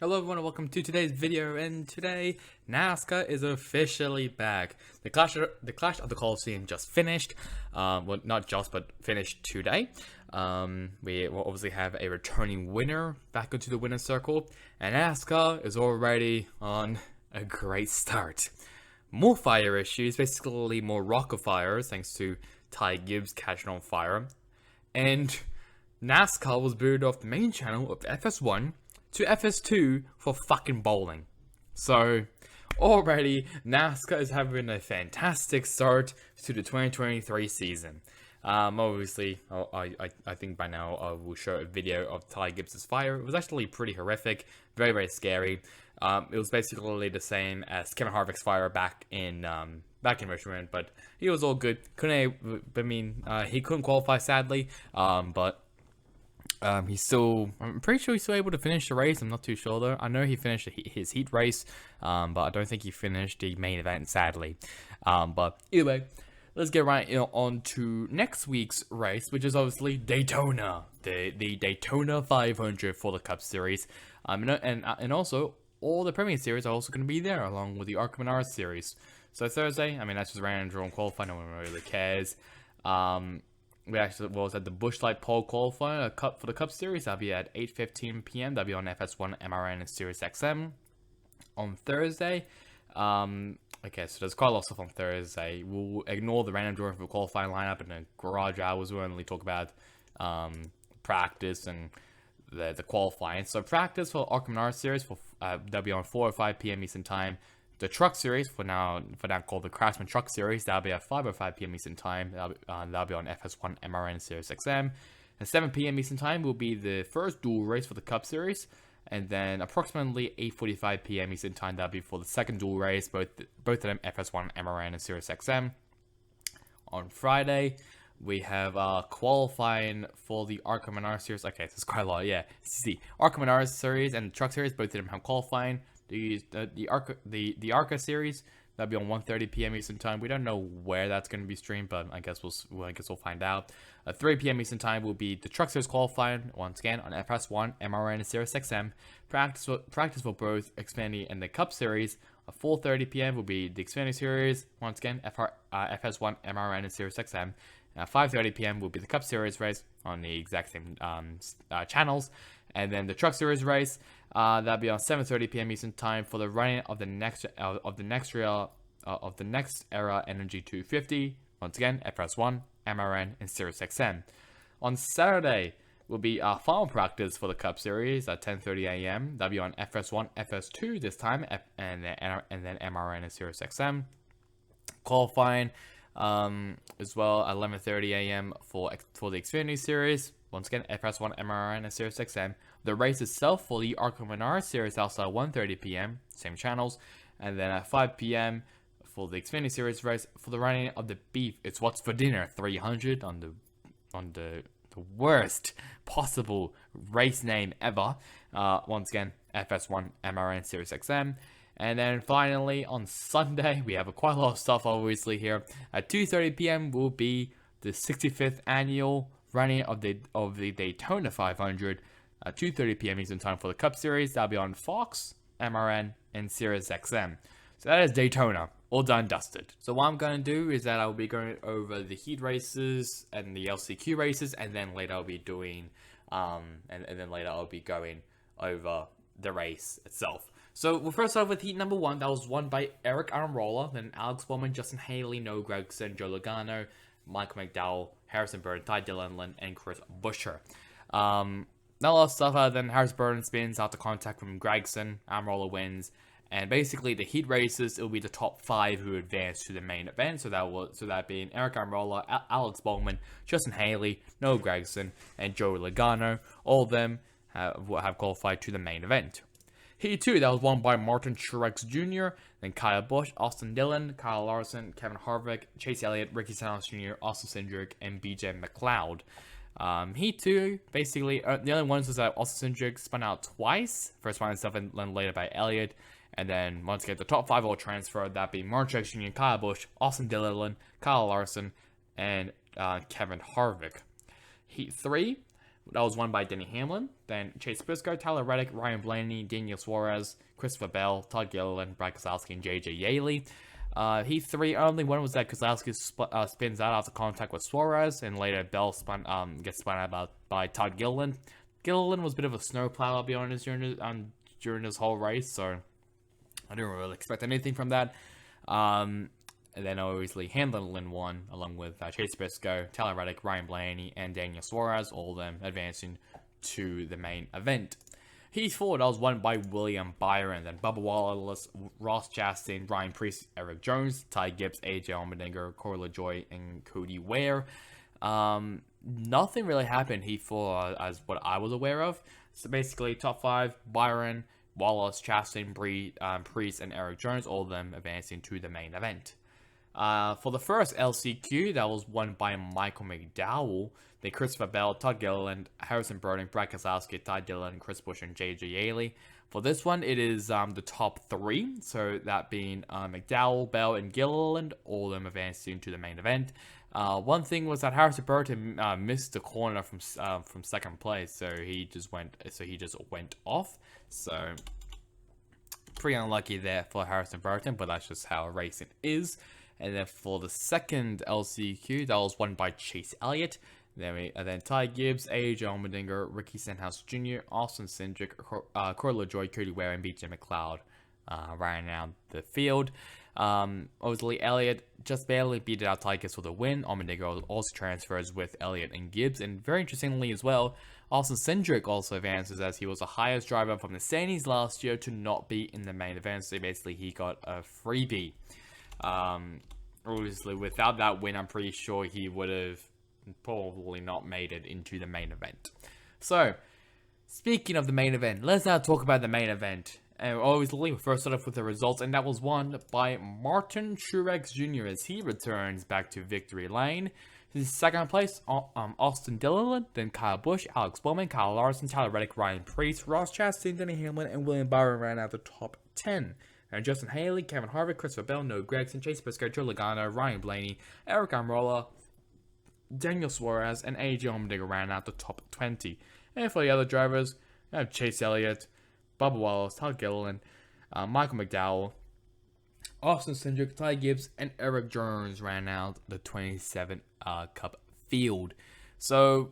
Hello everyone and welcome to today's video, and today NASCAR is officially back. The Clash of the Coliseum just finished, well not just but finished today. We will obviously have a returning winner back into the winner's circle, and NASCAR is already on a great start. More fire issues, basically more rocket fires thanks to Ty Gibbs catching on fire, and NASCAR was booted off the main channel of FS1 to FS2 for fucking bowling. So, already, NASCAR is having a fantastic start to the 2023 season. Obviously, I think by now I will show a video of Ty Gibbs' fire. It was actually pretty horrific, very, very scary. It was basically the same as Kevin Harvick's fire back in Richmond, but he was all good. He couldn't qualify sadly, but I'm pretty sure he's still able to finish the race. I'm not too sure though. I know he finished his heat race, but I don't think he finished the main event, sadly. But either way, let's get right on to next week's race, which is obviously Daytona, the Daytona 500 for the Cup Series, and also all the Premier Series are also going to be there, along with the ARCA Menards Series. So Thursday, that's just random draw and qualifying. No one really cares. We actually was at the Busch Light Pole qualifier for the Cup Series. That'll be at 8:15 p.m. That'll be on FS1, MRN, and Sirius XM on Thursday. Okay, so there's quite a lot of stuff on Thursday. We'll ignore the random drawing for the qualifying lineup and the garage hours. We'll only talk about practice and the qualifying. So practice for ARCA Menards Series that'll be on 4 or 5 p.m. Eastern Time. The Truck Series, for now called the Craftsman Truck Series, that'll be at 5 or 5 p.m. Eastern Time. That'll be on FS1, MRN, Sirius XM. At 7 p.m. Eastern Time will be the first dual race for the Cup Series. And then approximately 8:45 p.m. Eastern Time, that'll be for the second dual race, both of them FS1, MRN, and Sirius XM. On Friday, we have qualifying for the ARCA Menards Series. Okay, so it's quite a lot, yeah. See, ARCA Menards Series and the Truck Series, both of them have qualifying. The ARCA Series, that'll be on 1:30 p.m. Eastern Time. We don't know where that's going to be streamed, but I guess we'll find out. At 3 p.m. Eastern Time will be the Truck Series qualifying once again on FS1, MRN, and Sirius XM. Practice for both Xfinity and the Cup Series. At 4:30 p.m. will be the Xfinity Series once again, FS1, MRN, and Sirius XM. At 5:30 p.m. will be the Cup Series race on the exact same channels, and then the Truck Series race that'll be on 7:30 p.m. Eastern Time for the running of the next era Energy 250. Once again, FS1, MRN, and Sirius XM. On Saturday will be final practice for the Cup Series at 10:30 a.m. That'll be on FS1, FS2 this time, and then MRN and Sirius XM. Qualifying as well at 11:30 a.m. for the Xfinity Series. Once again, FS1, MRN, and Sirius XM. The race itself for the ARCA Menards Series also at 1:30 p.m. Same channels, and then at 5 p.m. for the Xfinity Series race for the running of the Beef. It's What's for Dinner 300 on the worst possible race name ever. Once again, FS1, MRN, Sirius XM. And then finally, on Sunday, we have quite a lot of stuff obviously here. At 2:30 p.m. will be the 65th annual running of the Daytona 500 at 2:30 p.m. Eastern Time for the Cup Series. That'll be on Fox, MRN, and Sirius XM. So that is Daytona, all done dusted. So what I'm going to do is that I'll be going over the heat races and the LCQ races, and then later I'll be doing, later I'll be going over the race itself. So we'll first start with heat number 1. That was won by Eric Almirola, then Alex Bowman, Justin Haley, Noah Gragson, Joe Logano, Michael McDowell, Harrison Burton, Ty Dillon, and Chris Buescher. Not a lot of stuff other than Harrison Burton spins out the contact from Gragson, Almirola wins, and basically the heat races, it will be the top 5 who advance to the main event. So that being Eric Almirola, Alex Bowman, Justin Haley, Noah Gragson, and Joe Logano. All of them have qualified to the main event. Heat 2, that was won by Martin Truex Jr., then Kyle Busch, Austin Dillon, Kyle Larson, Kevin Harvick, Chase Elliott, Ricky Stenhouse Jr., Austin Cindric, and BJ McLeod. Heat 2, basically, the only ones was that Austin Cindric spun out twice, first by himself and then later by Elliott, and then once again, the top 5 all transferred, that being Martin Truex Jr., Kyle Busch, Austin Dillon, Kyle Larson, and Kevin Harvick. Heat 3, That was won by Denny Hamlin. Then Chase Briscoe, Tyler Reddick, Ryan Blaney, Daniel Suarez, Christopher Bell, Todd Gilliland, Brad Keselowski, and JJ Yeley. Heat 3, only one was that Keselowski spins out after contact with Suarez, and later Bell gets spun out by Todd Gilliland. Gilliland was a bit of a snowplow, I'll be honest, during this whole race, so I didn't really expect anything from that. And then obviously Hamlin won, along with Chase Briscoe, Tyler Reddick, Ryan Blaney, and Daniel Suarez, all of them advancing to the main event. Heat 4, that was won by William Byron, then Bubba Wallace, Ross Chastain, Ryan Preece, Eric Jones, Ty Gibbs, AJ Allmendinger, Corey LaJoie, and Cody Ware. Nothing really happened Heat 4 as what I was aware of. So basically, top 5, Byron, Wallace, Chastain, Preece, and Eric Jones, all of them advancing to the main event. For the first LCQ, that was won by Michael McDowell, then Christopher Bell, Todd Gilliland, Harrison Burton, Brad Keselowski, Ty Dillon, Chris Busch, and JJ Yeley. For this one, it is the top 3, so that being McDowell, Bell, and Gilliland, all of them advancing to the main event. One thing was that Harrison Burton missed the corner from second place, so he just went off. So pretty unlucky there for Harrison Burton, but that's just how racing is. And then for the second LCQ, that was won by Chase Elliott. Then Ty Gibbs, AJ Allmendinger, Ricky Stenhouse Jr., Austin Cindric, Corey LaJoie, Cody Ware, and BJ McLeod ran out the field. Obviously, Elliott just barely beat out Ty Gibbs for the win. Allmendinger also transfers with Elliott and Gibbs. And very interestingly as well, Austin Cindric also advances, as he was the highest driver from the Sandies last year to not be in the main event. So basically, he got a freebie. Obviously, without that win, I'm pretty sure he would have probably not made it into the main event. So, speaking of the main event, let's now talk about the main event. And obviously, we first start off with the results, and that was won by Martin Truex Jr. as he returns back to victory lane. In second place, Austin Dillon, then Kyle Busch, Alex Bowman, Kyle Larson, Tyler Reddick, Ryan Preece, Ross Chastain, Denny Hamlin, and William Byron ran out the top 10. And Justin Haley, Kevin Harvick, Christopher Bell, Noah Gragson, Chase Briscoe, Joe Logano, Ryan Blaney, Eric Almirola, Daniel Suarez, and AJ Allmendinger ran out the top 20. And for the other drivers, we have Chase Elliott, Bubba Wallace, Todd Gilliland, Michael McDowell, Austin Cindric, Ty Gibbs, and Eric Jones ran out the 27 Cup field. So,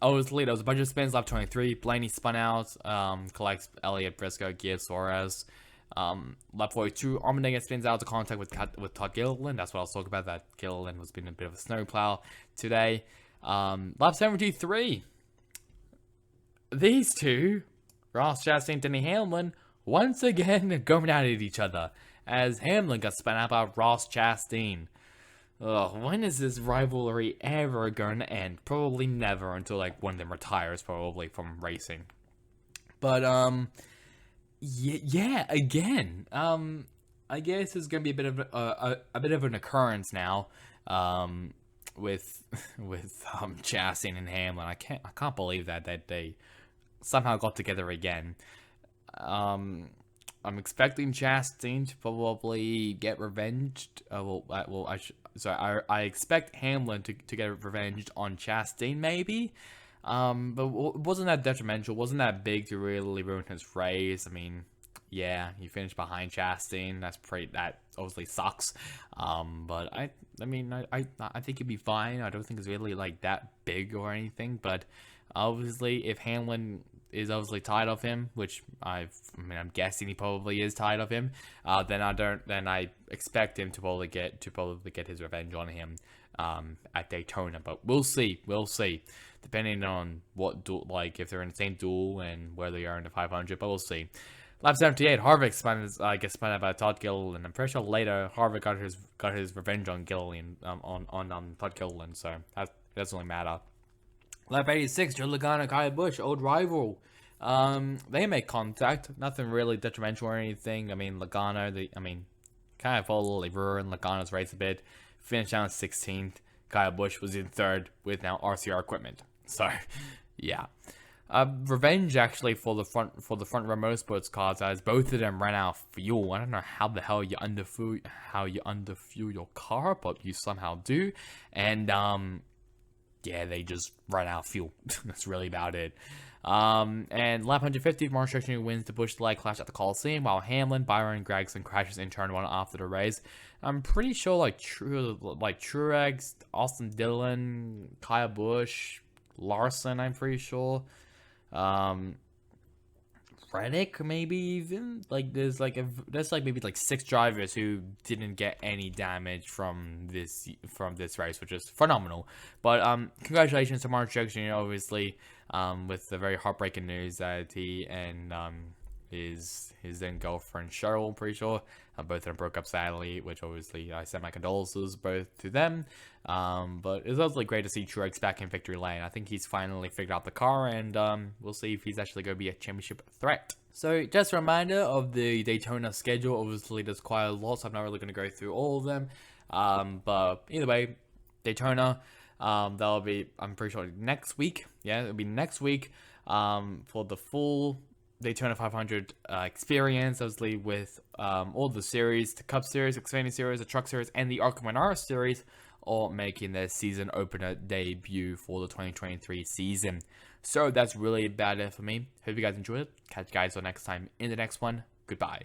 obviously, there was a bunch of spins, lap 23. Blaney spun out, collects Elliott, Briscoe, Gibbs, Suarez. Lap 42, Allmendinger spins out to contact with Todd Gilliland. That's what I was talking about, that Gilliland was being a bit of a snowplow today. Lap 73, these two, Ross Chastain and Denny Hamlin, once again going at each other, as Hamlin got spun out by Ross Chastain. When is this rivalry ever going to end? Probably never, until like one of them retires, probably, from racing. But yeah, again, I guess it's gonna be a bit of an occurrence now, with Chastain and Hamlin. I can't believe that they somehow got together again. I'm expecting Chastain to probably get revenged. I expect Hamlin to get revenged on Chastain, maybe. But wasn't that detrimental? Wasn't that big to really ruin his race? I mean, yeah, he finished behind Chastain. That obviously sucks. But I think he'd be fine. I don't think it's really like that big or anything. But obviously, if Hamlin is obviously tired of him, which I'm guessing he probably is tired of him, then I expect him to probably get his revenge on him at Daytona. But we'll see, depending on what if they're in the same duel and where they are in the 500. But we'll see. Lap 78, Harvick gets spun out by Todd Gilliland, and I'm pretty sure later Harvick got his revenge on Gilliland, on Todd Gilliland. So that doesn't really matter. Lap 86, Joe Logano, Kyle Busch, old rival. They make contact. Nothing really detrimental or anything. I mean, Logano, kind of probably ruined Logano's race a bit. Finished down 16th. Kyle Busch was in third with now RCR equipment. So, yeah. Revenge actually for the front row motorsports cars, as both of them ran out of fuel. I don't know how the hell you underfuel your car, but you somehow do. And yeah, they just run out of fuel. That's really about it. And lap 150, Martin Truex Jr. wins the Busch Light Clash at the Coliseum, while Hamlin, Byron, and Gragson crashes in turn 1 after the race. I'm pretty sure like Truex, Austin Dillon, Kyle Busch, Larson, I'm pretty sure. Reddick, maybe even like there's maybe like 6 drivers who didn't get any damage from this race, which is phenomenal. But congratulations to Martin Truex Jr. obviously, with the very heartbreaking news that he and his then girlfriend Cheryl, I'm pretty sure, both of them broke up sadly, which obviously I send my condolences both to them. But it's also great to see Truex back in victory lane. I think he's finally figured out the car, and we'll see if he's actually going to be a championship threat. So just a reminder of the Daytona schedule. Obviously there's quite a lot, so I'm not really going to go through all of them. But either way, Daytona, that'll be, I'm pretty sure, next week. Yeah, it'll be next week for the full Daytona 500 experience, obviously with all the series, the Cup Series, Xfinity Series, the Truck Series, and the ARCA Menara Series, all making their season opener debut for the 2023 season. So that's really about it for me. Hope you guys enjoyed it. Catch you guys all next time in the next one. Goodbye.